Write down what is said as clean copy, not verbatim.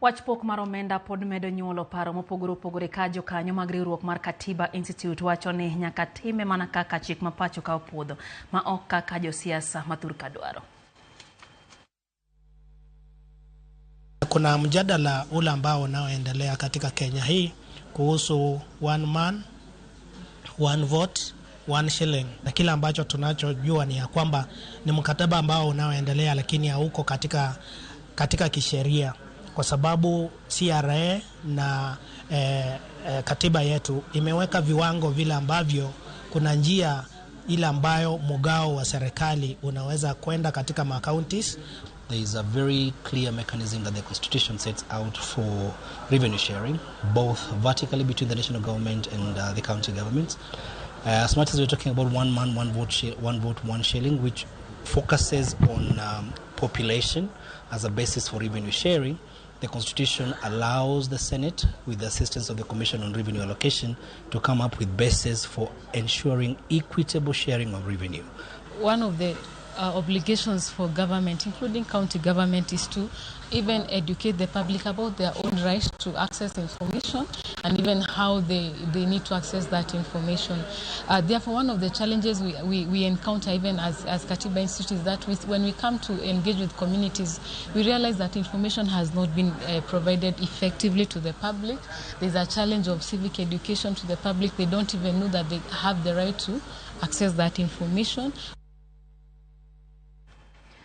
Wach pok mar omenda pod medo nyuolo paro mopogore opogore ka Jokanyo mag riwruok mar Katiba Institute wacho ni nyaka time mana kaka chik ma pacho ka opuodho ma ok kaka josiasa mathurka dwaro. Kuna mjadala ule ambao unaoendelea katika Kenya hii kuhusu one man, one vote, one shilling. Na kila ambacho tunachojua ni ya kwamba ni mkataba ambao unaoendelea lakini hauko katika kisheria, kwa sababu CRA na katiba yetu imeweka viwango vile ambavyo kuna njia ile ambayo mgao wa serikali unaweza kwenda katika kaontis. There is a very clear mechanism that the Constitution sets out for revenue sharing, both vertically between the national government and the county governments. As much as we're talking about one man, one vote, one shilling, which focuses on population as a basis for revenue sharing, the Constitution allows the Senate, with the assistance of the Commission on Revenue Allocation, to come up with bases for ensuring equitable sharing of revenue. One of the obligations for government, including county government, is to even educate the public about their own right to access information and even how they need to access that information. Therefore, one of the challenges we encounter even as Katiba Institute is that when we come to engage with communities, we realize that information has not been provided effectively to the public. There's a challenge of civic education to the public. They don't even know that they have the right to access that information.